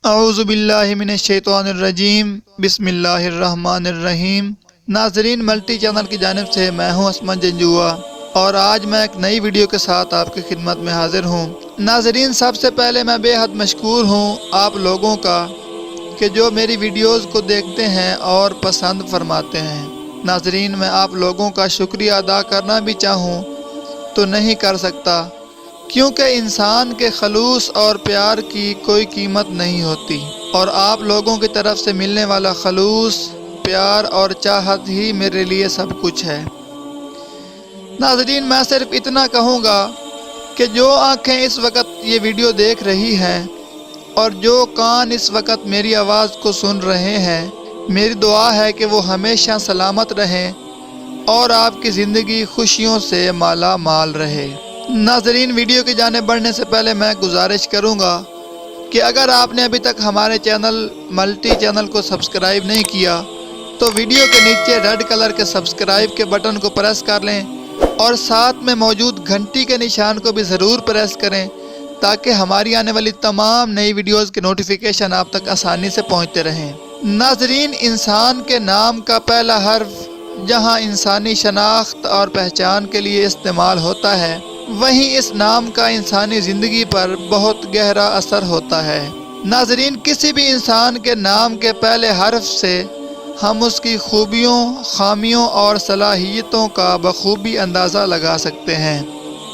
اعوذ باللہ من الشیطان الرجیم بسم اللہ الرحمن الرحیم۔ ناظرین، ملٹی چینل کی جانب سے میں ہوں عثمان جنجوعہ اور آج میں ایک نئی ویڈیو کے ساتھ آپ کی خدمت میں حاضر ہوں۔ ناظرین، سب سے پہلے میں بے حد مشکور ہوں آپ لوگوں کا کہ جو میری ویڈیوز کو دیکھتے ہیں اور پسند فرماتے ہیں۔ ناظرین، میں آپ لوگوں کا شکریہ ادا کرنا بھی چاہوں تو نہیں کر سکتا، کیونکہ انسان کے خلوص اور پیار کی کوئی قیمت نہیں ہوتی، اور آپ لوگوں کی طرف سے ملنے والا خلوص، پیار اور چاہت ہی میرے لیے سب کچھ ہے۔ ناظرین، میں صرف اتنا کہوں گا کہ جو آنکھیں اس وقت یہ ویڈیو دیکھ رہی ہیں اور جو کان اس وقت میری آواز کو سن رہے ہیں، میری دعا ہے کہ وہ ہمیشہ سلامت رہیں اور آپ کی زندگی خوشیوں سے مالا مال رہے۔ ناظرین، ویڈیو کی جانب بڑھنے سے پہلے میں گزارش کروں گا کہ اگر آپ نے ابھی تک ہمارے چینل ملٹی چینل کو سبسکرائب نہیں کیا تو ویڈیو کے نیچے ریڈ کلر کے سبسکرائب کے بٹن کو پریس کر لیں اور ساتھ میں موجود گھنٹی کے نشان کو بھی ضرور پریس کریں تاکہ ہماری آنے والی تمام نئی ویڈیوز کے نوٹیفیکیشن آپ تک آسانی سے پہنچتے رہیں۔ ناظرین، انسان کے نام کا پہلا حرف جہاں انسانی شناخت اور پہچان کے لیے استعمال ہوتا ہے، وہیں اس نام کا انسانی زندگی پر بہت گہرا اثر ہوتا ہے۔ ناظرین، کسی بھی انسان کے نام کے پہلے حرف سے ہم اس کی خوبیوں، خامیوں اور صلاحیتوں کا بخوبی اندازہ لگا سکتے ہیں۔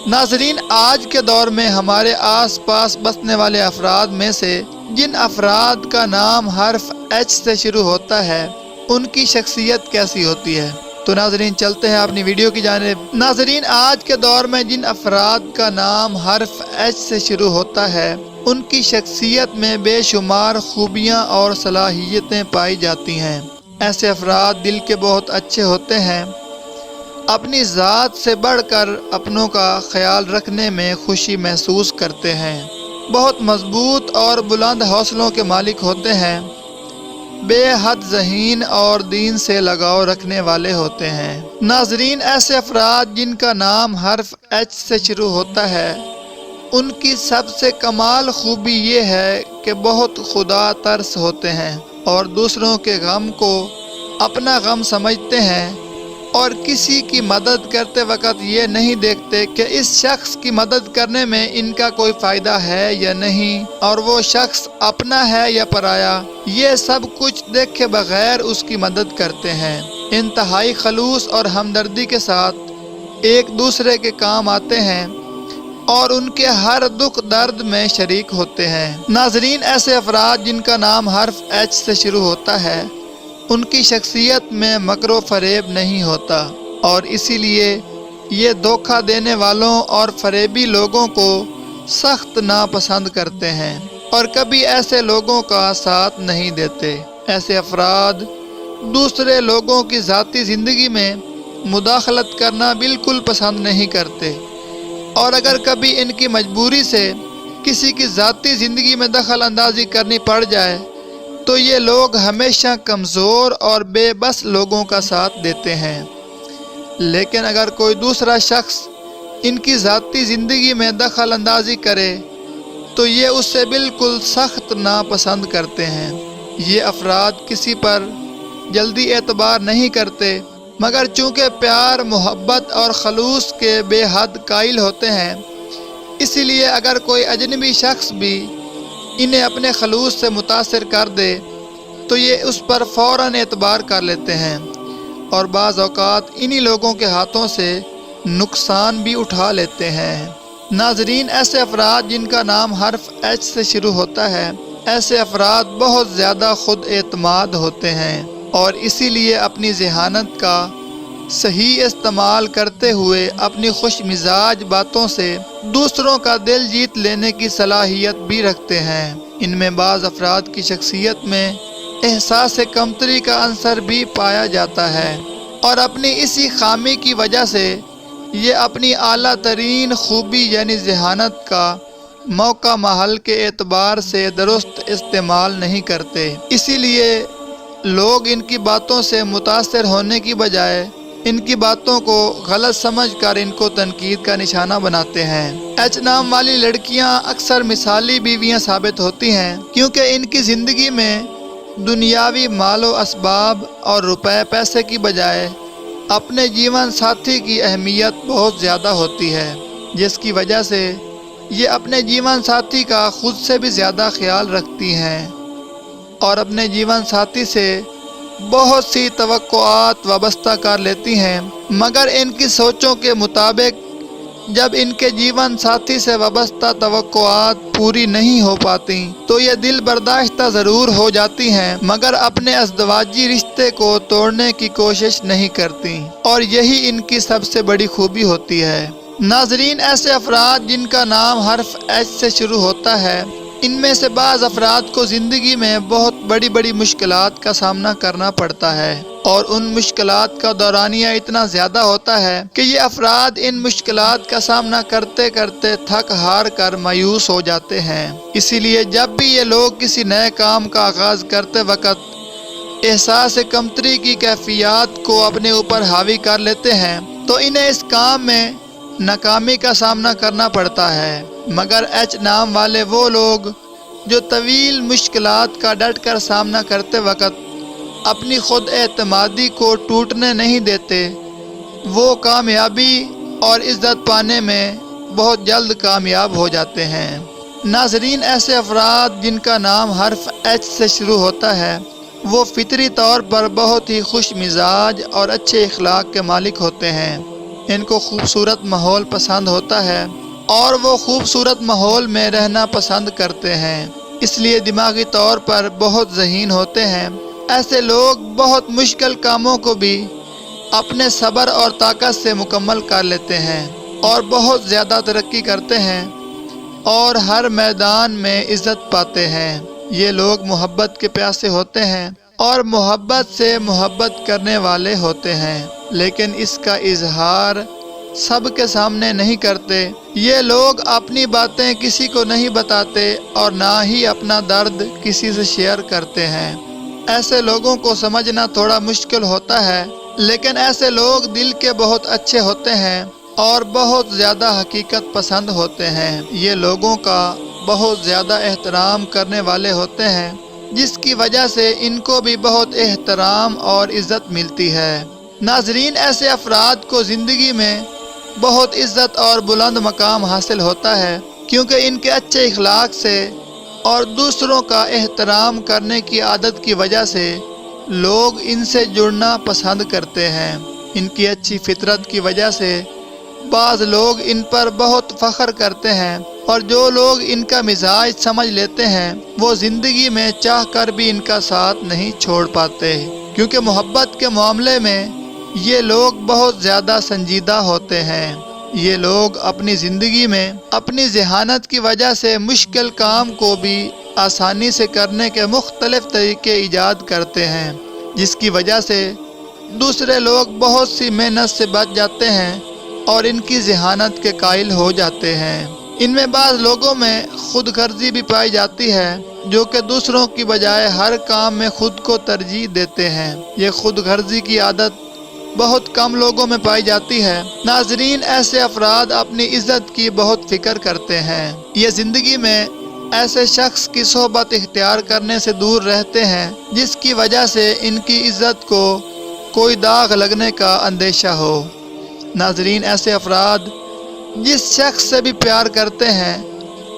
ناظرین، آج کے دور میں ہمارے آس پاس بسنے والے افراد میں سے جن افراد کا نام حرف ایچ سے شروع ہوتا ہے، ان کی شخصیت کیسی ہوتی ہے؟ تو ناظرین، چلتے ہیں اپنی ویڈیو کی جانب۔ ناظرین، آج کے دور میں جن افراد کا نام حرف ایچ سے شروع ہوتا ہے، ان کی شخصیت میں بے شمار خوبیاں اور صلاحیتیں پائی جاتی ہیں۔ ایسے افراد دل کے بہت اچھے ہوتے ہیں، اپنی ذات سے بڑھ کر اپنوں کا خیال رکھنے میں خوشی محسوس کرتے ہیں، بہت مضبوط اور بلند حوصلوں کے مالک ہوتے ہیں، بے حد ذہین اور دین سے لگاؤ رکھنے والے ہوتے ہیں۔ ناظرین، ایسے افراد جن کا نام حرف ایچ سے شروع ہوتا ہے، ان کی سب سے کمال خوبی یہ ہے کہ بہت خدا ترس ہوتے ہیں اور دوسروں کے غم کو اپنا غم سمجھتے ہیں، اور کسی کی مدد کرتے وقت یہ نہیں دیکھتے کہ اس شخص کی مدد کرنے میں ان کا کوئی فائدہ ہے یا نہیں، اور وہ شخص اپنا ہے یا پرایا، یہ سب کچھ دیکھے بغیر اس کی مدد کرتے ہیں۔ انتہائی خلوص اور ہمدردی کے ساتھ ایک دوسرے کے کام آتے ہیں اور ان کے ہر دکھ درد میں شریک ہوتے ہیں۔ ناظرین، ایسے افراد جن کا نام حرف ایچ سے شروع ہوتا ہے، ان کی شخصیت میں مکر و فریب نہیں ہوتا، اور اسی لیے یہ دھوکہ دینے والوں اور فریبی لوگوں کو سخت ناپسند کرتے ہیں اور کبھی ایسے لوگوں کا ساتھ نہیں دیتے۔ ایسے افراد دوسرے لوگوں کی ذاتی زندگی میں مداخلت کرنا بالکل پسند نہیں کرتے، اور اگر کبھی ان کی مجبوری سے کسی کی ذاتی زندگی میں دخل اندازی کرنی پڑ جائے تو یہ لوگ ہمیشہ کمزور اور بے بس لوگوں کا ساتھ دیتے ہیں، لیکن اگر کوئی دوسرا شخص ان کی ذاتی زندگی میں دخل اندازی کرے تو یہ اس سے بالکل سخت ناپسند کرتے ہیں۔ یہ افراد کسی پر جلدی اعتبار نہیں کرتے، مگر چونکہ پیار، محبت اور خلوص کے بے حد قائل ہوتے ہیں، اسی لیے اگر کوئی اجنبی شخص بھی انہیں اپنے خلوص سے متاثر کر دے تو یہ اس پر فوراً اعتبار کر لیتے ہیں، اور بعض اوقات انہی لوگوں کے ہاتھوں سے نقصان بھی اٹھا لیتے ہیں۔ ناظرین، ایسے افراد جن کا نام حرف ایچ سے شروع ہوتا ہے، ایسے افراد بہت زیادہ خود اعتماد ہوتے ہیں اور اسی لیے اپنی ذہانت کا صحیح استعمال کرتے ہوئے اپنی خوش مزاج باتوں سے دوسروں کا دل جیت لینے کی صلاحیت بھی رکھتے ہیں۔ ان میں بعض افراد کی شخصیت میں احساس کمتری کا عنصر بھی پایا جاتا ہے، اور اپنی اسی خامی کی وجہ سے یہ اپنی اعلیٰ ترین خوبی یعنی ذہانت کا موقع محل کے اعتبار سے درست استعمال نہیں کرتے۔ اسی لیے لوگ ان کی باتوں سے متاثر ہونے کی بجائے ان کی باتوں کو غلط سمجھ کر ان کو تنقید کا نشانہ بناتے ہیں۔ ایچ نام والی لڑکیاں اکثر مثالی بیویاں ثابت ہوتی ہیں، کیونکہ ان کی زندگی میں دنیاوی مال و اسباب اور روپے پیسے کی بجائے اپنے جیون ساتھی کی اہمیت بہت زیادہ ہوتی ہے، جس کی وجہ سے یہ اپنے جیون ساتھی کا خود سے بھی زیادہ خیال رکھتی ہیں اور اپنے جیون ساتھی سے بہت سی توقعات وابستہ کر لیتی ہیں، مگر ان کی سوچوں کے مطابق جب ان کے جیون ساتھی سے وابستہ توقعات پوری نہیں ہو پاتی تو یہ دل برداشتہ ضرور ہو جاتی ہیں، مگر اپنے ازدواجی رشتے کو توڑنے کی کوشش نہیں کرتی، اور یہی ان کی سب سے بڑی خوبی ہوتی ہے۔ ناظرین، ایسے افراد جن کا نام حرف ایچ سے شروع ہوتا ہے، ان میں سے بعض افراد کو زندگی میں بہت بڑی بڑی مشکلات کا سامنا کرنا پڑتا ہے، اور ان مشکلات کا دورانیہ اتنا زیادہ ہوتا ہے کہ یہ افراد ان مشکلات کا سامنا کرتے کرتے تھک ہار کر مایوس ہو جاتے ہیں۔ اسی لیے جب بھی یہ لوگ کسی نئے کام کا آغاز کرتے وقت احساس کمتری کی کیفیات کو اپنے اوپر حاوی کر لیتے ہیں تو انہیں اس کام میں ناکامی کا سامنا کرنا پڑتا ہے، مگر ایچ نام والے وہ لوگ جو طویل مشکلات کا ڈٹ کر سامنا کرتے وقت اپنی خود اعتمادی کو ٹوٹنے نہیں دیتے، وہ کامیابی اور عزت پانے میں بہت جلد کامیاب ہو جاتے ہیں۔ ناظرین، ایسے افراد جن کا نام حرف ایچ سے شروع ہوتا ہے وہ فطری طور پر بہت ہی خوش مزاج اور اچھے اخلاق کے مالک ہوتے ہیں۔ ان کو خوبصورت ماحول پسند ہوتا ہے اور وہ خوبصورت ماحول میں رہنا پسند کرتے ہیں، اس لیے دماغی طور پر بہت ذہین ہوتے ہیں۔ ایسے لوگ بہت مشکل کاموں کو بھی اپنے صبر اور طاقت سے مکمل کر لیتے ہیں اور بہت زیادہ ترقی کرتے ہیں اور ہر میدان میں عزت پاتے ہیں۔ یہ لوگ محبت کے پیاسے ہوتے ہیں اور محبت سے محبت کرنے والے ہوتے ہیں، لیکن اس کا اظہار سب کے سامنے نہیں کرتے۔ یہ لوگ اپنی باتیں کسی کو نہیں بتاتے اور نہ ہی اپنا درد کسی سے شیئر کرتے ہیں۔ ایسے لوگوں کو سمجھنا تھوڑا مشکل ہوتا ہے، لیکن ایسے لوگ دل کے بہت اچھے ہوتے ہیں اور بہت زیادہ حقیقت پسند ہوتے ہیں۔ یہ لوگوں کا بہت زیادہ احترام کرنے والے ہوتے ہیں، جس کی وجہ سے ان کو بھی بہت احترام اور عزت ملتی ہے۔ ناظرین، ایسے افراد کو زندگی میں بہت عزت اور بلند مقام حاصل ہوتا ہے، کیونکہ ان کے اچھے اخلاق سے اور دوسروں کا احترام کرنے کی عادت کی وجہ سے لوگ ان سے جڑنا پسند کرتے ہیں۔ ان کی اچھی فطرت کی وجہ سے بعض لوگ ان پر بہت فخر کرتے ہیں، اور جو لوگ ان کا مزاج سمجھ لیتے ہیں وہ زندگی میں چاہ کر بھی ان کا ساتھ نہیں چھوڑ پاتے، کیونکہ محبت کے معاملے میں یہ لوگ بہت زیادہ سنجیدہ ہوتے ہیں۔ یہ لوگ اپنی زندگی میں اپنی ذہانت کی وجہ سے مشکل کام کو بھی آسانی سے کرنے کے مختلف طریقے ایجاد کرتے ہیں، جس کی وجہ سے دوسرے لوگ بہت سی محنت سے بچ جاتے ہیں اور ان کی ذہانت کے قائل ہو جاتے ہیں۔ ان میں بعض لوگوں میں خود غرضی بھی پائی جاتی ہے، جو کہ دوسروں کی بجائے ہر کام میں خود کو ترجیح دیتے ہیں۔ یہ خود غرضی کی عادت بہت کم لوگوں میں پائی جاتی ہے۔ ناظرین، ایسے افراد اپنی عزت کی بہت فکر کرتے ہیں۔ یہ زندگی میں ایسے شخص کی صحبت اختیار کرنے سے دور رہتے ہیں جس کی وجہ سے ان کی عزت کو کوئی داغ لگنے کا اندیشہ ہو۔ ناظرین، ایسے افراد جس شخص سے بھی پیار کرتے ہیں،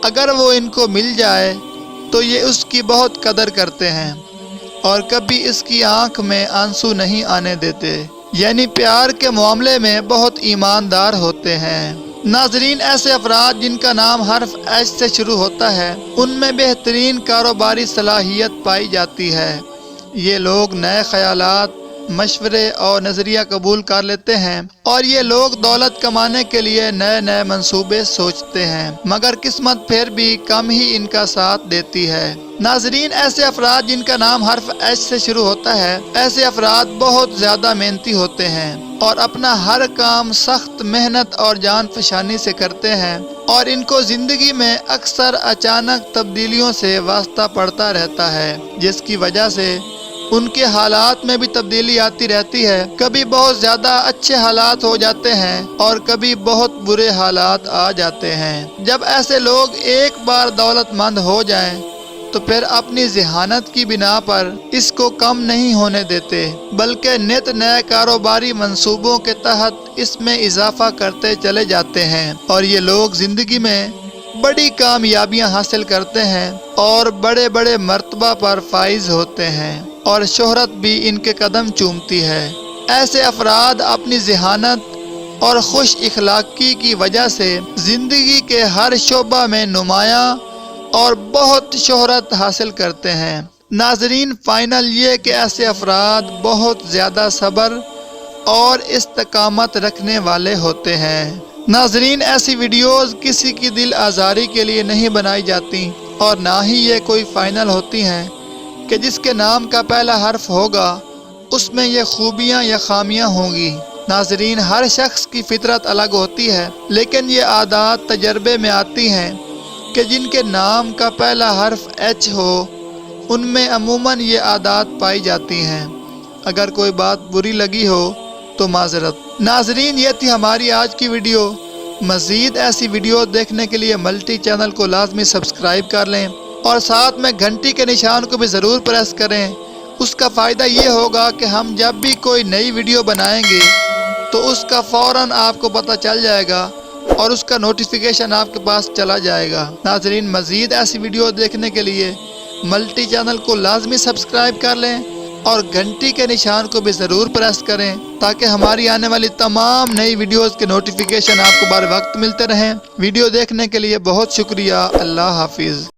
اگر وہ ان کو مل جائے تو یہ اس کی بہت قدر کرتے ہیں اور کبھی اس کی آنکھ میں آنسو نہیں آنے دیتے، یعنی پیار کے معاملے میں بہت ایماندار ہوتے ہیں۔ ناظرین، ایسے افراد جن کا نام حرف ایچ سے شروع ہوتا ہے ان میں بہترین کاروباری صلاحیت پائی جاتی ہے۔ یہ لوگ نئے خیالات، مشورے اور نظریہ قبول کر لیتے ہیں، اور یہ لوگ دولت کمانے کے لیے نئے نئے منصوبے سوچتے ہیں، مگر قسمت پھر بھی کم ہی ان کا ساتھ دیتی ہے۔ ناظرین، ایسے افراد جن کا نام حرف ایچ سے شروع ہوتا ہے، ایسے افراد بہت زیادہ محنتی ہوتے ہیں اور اپنا ہر کام سخت محنت اور جان فشانی سے کرتے ہیں، اور ان کو زندگی میں اکثر اچانک تبدیلیوں سے واسطہ پڑتا رہتا ہے، جس کی وجہ سے ان کے حالات میں بھی تبدیلی آتی رہتی ہے، کبھی بہت زیادہ اچھے حالات ہو جاتے ہیں اور کبھی بہت برے حالات آ جاتے ہیں۔ جب ایسے لوگ ایک بار دولت مند ہو جائیں تو پھر اپنی ذہانت کی بنا پر اس کو کم نہیں ہونے دیتے، بلکہ نت نئے کاروباری منصوبوں کے تحت اس میں اضافہ کرتے چلے جاتے ہیں، اور یہ لوگ زندگی میں بڑی کامیابیاں حاصل کرتے ہیں اور بڑے بڑے مرتبہ پر فائز ہوتے ہیں، اور شہرت بھی ان کے قدم چومتی ہے۔ ایسے افراد اپنی ذہانت اور خوش اخلاقی کی وجہ سے زندگی کے ہر شعبہ میں نمایاں اور بہت شہرت حاصل کرتے ہیں۔ ناظرین، فائنل یہ کہ ایسے افراد بہت زیادہ صبر اور استقامت رکھنے والے ہوتے ہیں۔ ناظرین، ایسی ویڈیوز کسی کی دل آزاری کے لیے نہیں بنائی جاتی، اور نہ ہی یہ کوئی فائنل ہوتی ہیں کہ جس کے نام کا پہلا حرف ہوگا اس میں یہ خوبیاں یا خامیاں ہوں گی۔ ناظرین، ہر شخص کی فطرت الگ ہوتی ہے، لیکن یہ عادات تجربے میں آتی ہیں کہ جن کے نام کا پہلا حرف ایچ ہو ان میں عموماً یہ عادات پائی جاتی ہیں۔ اگر کوئی بات بری لگی ہو تو معذرت۔ ناظرین، یہ تھی ہماری آج کی ویڈیو۔ مزید ایسی ویڈیو دیکھنے کے لیے ملٹی چینل کو لازمی سبسکرائب کر لیں اور ساتھ میں گھنٹی کے نشان کو بھی ضرور پریس کریں۔ اس کا فائدہ یہ ہوگا کہ ہم جب بھی کوئی نئی ویڈیو بنائیں گے تو اس کا فوراً آپ کو پتہ چل جائے گا اور اس کا نوٹیفیکیشن آپ کے پاس چلا جائے گا۔ ناظرین، مزید ایسی ویڈیو دیکھنے کے لیے ملٹی چینل کو لازمی سبسکرائب کر لیں اور گھنٹی کے نشان کو بھی ضرور پریس کریں تاکہ ہماری آنے والی تمام نئی ویڈیوز کے نوٹیفیکیشن آپ کو بر وقت ملتے رہیں۔ ویڈیو دیکھنے کے لیے بہت شکریہ۔ اللہ حافظ۔